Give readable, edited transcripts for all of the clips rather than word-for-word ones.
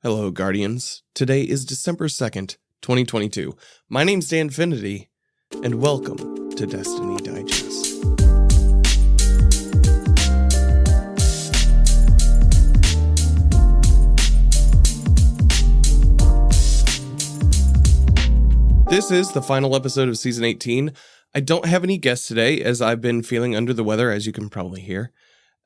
Hello, Guardians. Today is December 2nd, 2022. My name's Dan Finity, and welcome to Destiny Digest. This is the final episode of Season 18. I don't have any guests today, as I've been feeling under the weather, as you can probably hear.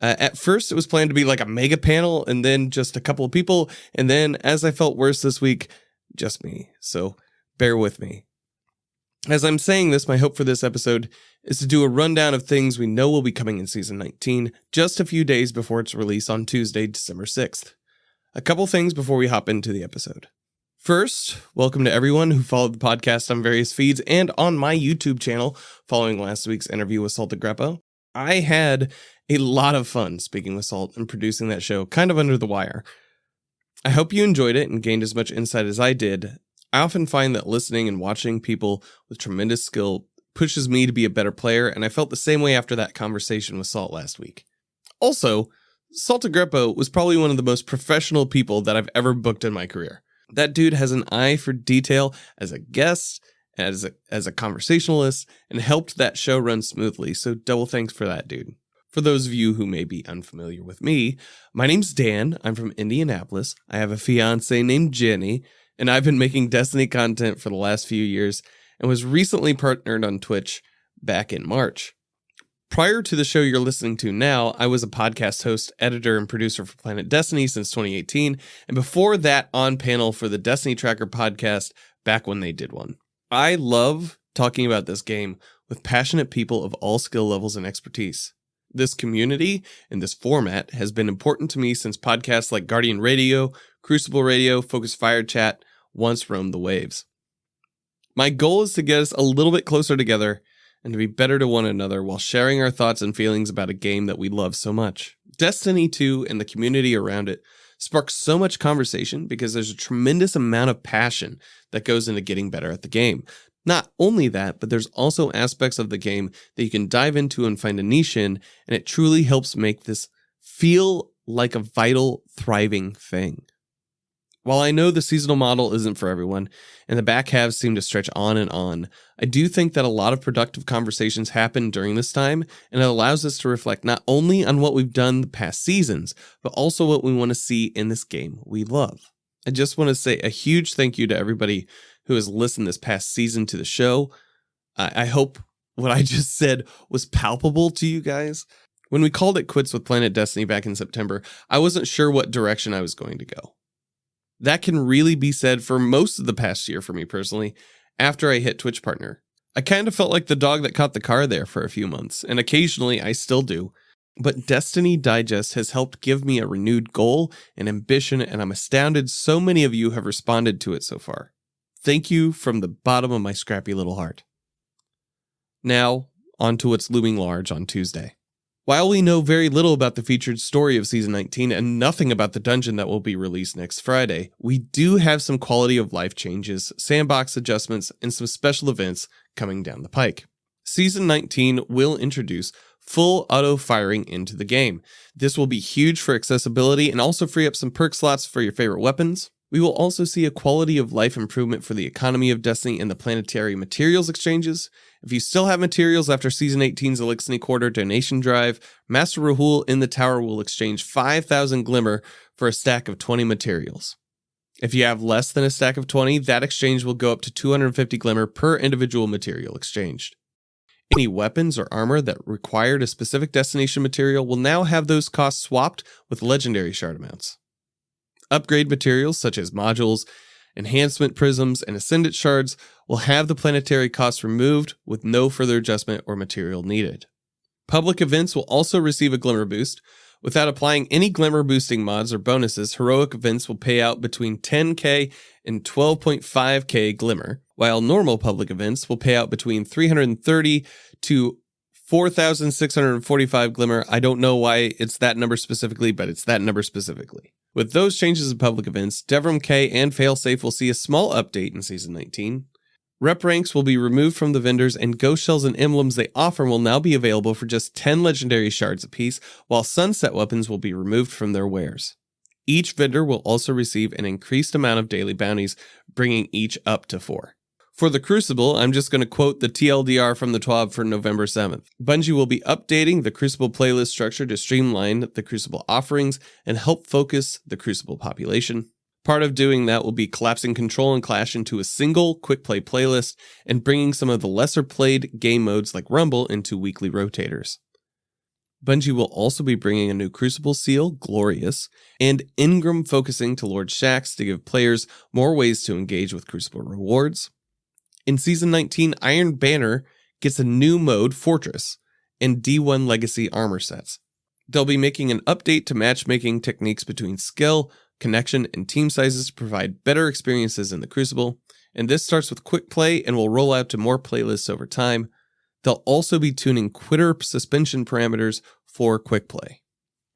At first, it was planned to be like a mega panel, and then just a couple of people, and then, as I felt worse this week, just me. So, bear with me. As I'm saying this, my hope for this episode is to do a rundown of things we know will be coming in Season 19, just a few days before its release on Tuesday, December 6th. A couple things before we hop into the episode. First, welcome to everyone who followed the podcast on various feeds and on my YouTube channel following last week's interview with Salt Greppo. I had a lot of fun speaking with Salt and producing that show kind of under the wire. I hope you enjoyed it and gained as much insight as I did. I often find that listening and watching people with tremendous skill pushes me to be a better player, and I felt the same way after that conversation with Salt last week. Also, Salt Greppo was probably one of the most professional people that I've ever booked in my career. That dude has an eye for detail as a guest, as a conversationalist, and helped that show run smoothly, so double thanks for that, dude. For those of you who may be unfamiliar with me, my name's Dan, I'm from Indianapolis, I have a fiance named Jenny, and I've been making Destiny content for the last few years, and was recently partnered on Twitch back in March. Prior to the show you're listening to now, I was a podcast host, editor, and producer for Planet Destiny since 2018, and before that on panel for the Destiny Tracker podcast back when they did one. I love talking about this game with passionate people of all skill levels and expertise. This community and this format has been important to me since podcasts like Guardian Radio, Crucible Radio, Focus Fire Chat once roamed the waves. My goal is to get us a little bit closer together and to be better to one another while sharing our thoughts and feelings about a game that we love so much. Destiny 2 and the community around it sparks so much conversation because there's a tremendous amount of passion that goes into getting better at the game. Not only that, but there's also aspects of the game that you can dive into and find a niche in, and it truly helps make this feel like a vital, thriving thing. While I know the seasonal model isn't for everyone, and the back halves seem to stretch on and on, I do think that a lot of productive conversations happen during this time, and it allows us to reflect not only on what we've done the past seasons, but also what we want to see in this game we love. I just want to say a huge thank you to everybody who has listened this past season to the show. I hope what I just said was palpable to you guys. When we called it quits with Planet Destiny back in September, I wasn't sure what direction I was going to go. That can really be said for most of the past year for me personally, after I hit Twitch Partner. I kind of felt like the dog that caught the car there for a few months, and occasionally I still do. But Destiny Digest has helped give me a renewed goal and ambition, and I'm astounded so many of you have responded to it so far. Thank you from the bottom of my scrappy little heart. Now, on to what's looming large on Tuesday. While we know very little about the featured story of Season 19 and nothing about the dungeon that will be released next Friday, we do have some quality of life changes, sandbox adjustments, and some special events coming down the pike. Season 19 will introduce full auto firing into the game. This will be huge for accessibility and also free up some perk slots for your favorite weapons. We will also see a quality of life improvement for the economy of Destiny and the planetary materials exchanges. If you still have materials after Season 18's Elixir Quarter donation drive, Master Rahul in the tower will exchange 5,000 Glimmer for a stack of 20 materials. If you have less than a stack of 20, that exchange will go up to 250 Glimmer per individual material exchanged. Any weapons or armor that required a specific destination material will now have those costs swapped with legendary shard amounts. Upgrade materials such as modules, enhancement prisms, and ascendant shards will have the planetary costs removed with no further adjustment or material needed. Public events will also receive a Glimmer boost. Without applying any Glimmer boosting mods or bonuses, heroic events will pay out between 10k and 12.5k Glimmer, while normal public events will pay out between 330 to 4,645 Glimmer. I don't know why it's that number specifically, but it's that number specifically. With those changes in public events, Devram K and Failsafe will see a small update in Season 19. Rep ranks will be removed from the vendors, and ghost shells and emblems they offer will now be available for just 10 legendary shards apiece, while sunset weapons will be removed from their wares. Each vendor will also receive an increased amount of daily bounties, bringing each up to 4. For the Crucible, I'm just going to quote the TLDR from the TWAB for November 7th. Bungie will be updating the Crucible playlist structure to streamline the Crucible offerings and help focus the Crucible population. Part of doing that will be collapsing Control and Clash into a single quick play playlist and bringing some of the lesser played game modes like Rumble into weekly rotators. Bungie will also be bringing a new Crucible seal, Glorious, and Ingram focusing to Lord Shaxx to give players more ways to engage with Crucible rewards. In Season 19, Iron Banner gets a new mode, Fortress, and D1 Legacy armor sets. They'll be making an update to matchmaking techniques between skill, connection, and team sizes to provide better experiences in the Crucible, and this starts with quick play and will roll out to more playlists over time. They'll also be tuning quitter suspension parameters for quick play.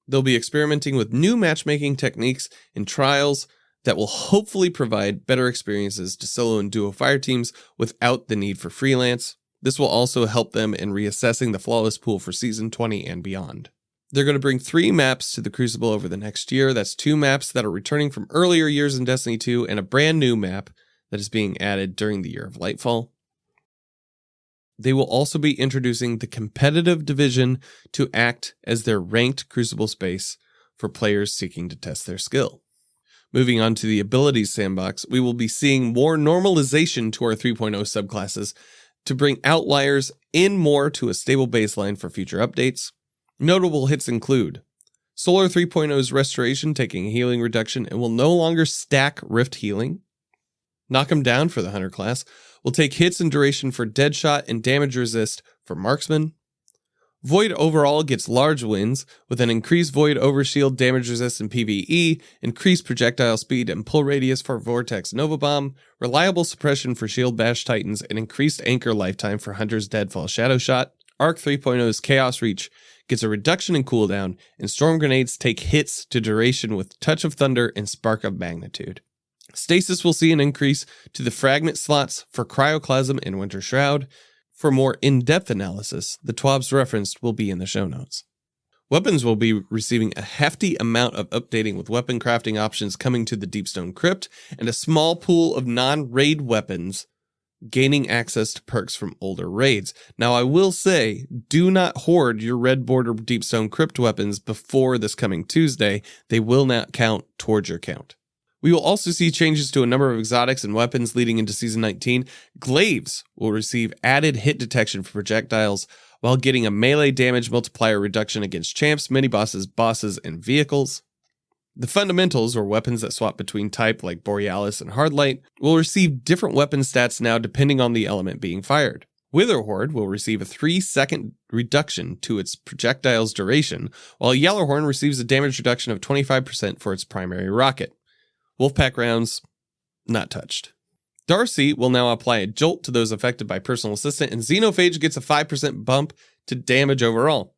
They'll be experimenting with new matchmaking techniques and trials that will hopefully provide better experiences to solo and duo fire teams without the need for freelance. This will also help them in reassessing the flawless pool for Season 20 and beyond. They're going to bring 3 maps to the Crucible over the next year. That's 2 maps that are returning from earlier years in Destiny 2 and a brand new map that is being added during the Year of Lightfall. They will also be introducing the competitive division to act as their ranked Crucible space for players seeking to test their skill. Moving on to the abilities sandbox, we will be seeing more normalization to our 3.0 subclasses to bring outliers in more to a stable baseline for future updates. Notable hits include Solar 3.0's Restoration taking a healing reduction and will no longer stack Rift healing. Knock 'em Down for the Hunter class will take hits and duration for Deadshot and damage resist for Marksman. Void overall gets large wins with an increased Void overshield damage resist in PvE, increased projectile speed and pull radius for Vortex Nova Bomb, reliable suppression for Shield Bash Titans, and increased anchor lifetime for Hunter's Deadfall Shadow Shot. Arc 3.0's Chaos Reach gets a reduction in cooldown, and Storm Grenades take hits to duration with Touch of Thunder and Spark of Magnitude. Stasis will see an increase to the fragment slots for Cryoclasm and Winter Shroud. For more in-depth analysis, the TWABs referenced will be in the show notes. Weapons will be receiving a hefty amount of updating with weapon crafting options coming to the Deepstone Crypt and a small pool of non-raid weapons gaining access to perks from older raids. Now I will say, do not hoard your Red Border Deepstone Crypt weapons before this coming Tuesday. They will not count towards your count. We will also see changes to a number of exotics and weapons leading into Season 19. Glaives will receive added hit detection for projectiles while getting a melee damage multiplier reduction against champs, mini-bosses, bosses, and vehicles. The fundamentals, or weapons that swap between type like Borealis and Hardlight, will receive different weapon stats now depending on the element being fired. Witherhorde will receive a 3-second reduction to its projectile's duration, while Yellowhorn receives a damage reduction of 25% for its primary rocket. Wolfpack rounds, not touched. Darcy will now apply a jolt to those affected by Personal Assistant, and Xenophage gets a 5% bump to damage overall.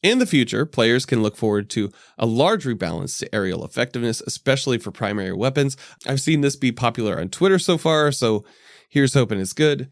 In the future, players can look forward to a large rebalance to aerial effectiveness, especially for primary weapons. I've seen this be popular on Twitter so far, so here's hoping it's good.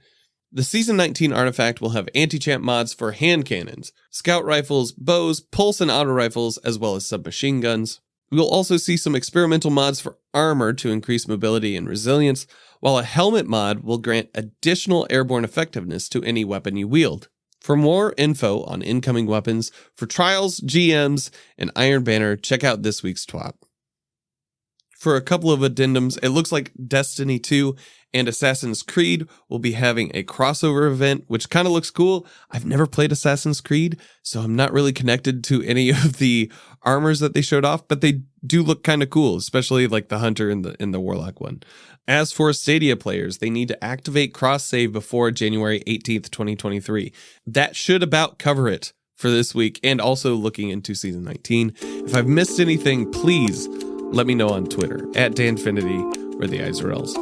The Season 19 artifact will have anti-champ mods for hand cannons, scout rifles, bows, pulse and auto rifles, as well as submachine guns. We will also see some experimental mods for armor to increase mobility and resilience, while a helmet mod will grant additional airborne effectiveness to any weapon you wield. For more info on incoming weapons, for trials, GMs, and Iron Banner, check out this week's TWAB. For a couple of addendums, it looks like Destiny 2 and Assassin's Creed will be having a crossover event, which kind of looks cool. I've never played Assassin's Creed, so I'm not really connected to any of the armors that they showed off, but they do look kind of cool, especially like the Hunter and the Warlock one. As for Stadia players, they need to activate cross-save before January 18th, 2023. That should about cover it for this week, and also looking into Season 19. If I've missed anything, please let me know on Twitter, @Danfinity, where the eyes are L's.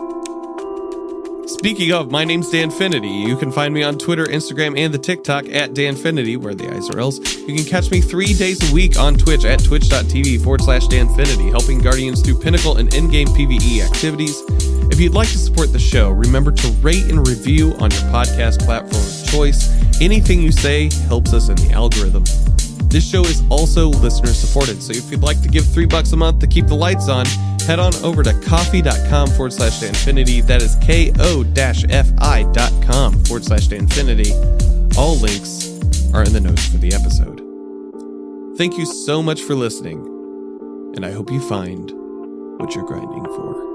Speaking of, my name's Danfinity. You can find me on Twitter, Instagram, and the TikTok @Danfinity, where the eyes are L's. You can catch me 3 days a week on Twitch twitch.tv/Danfinity, helping Guardians through Pinnacle and in-game PvE activities. If you'd like to support the show, remember to rate and review on your podcast platform of choice. Anything you say helps us in the algorithm. This show is also listener supported, so if you'd like to give $3 a month to keep the lights on, head on over to coffee.com/Danfinity. That is ko-fi.com/Danfinity. All links are in the notes for the episode. Thank you so much for listening, and I hope you find what you're grinding for.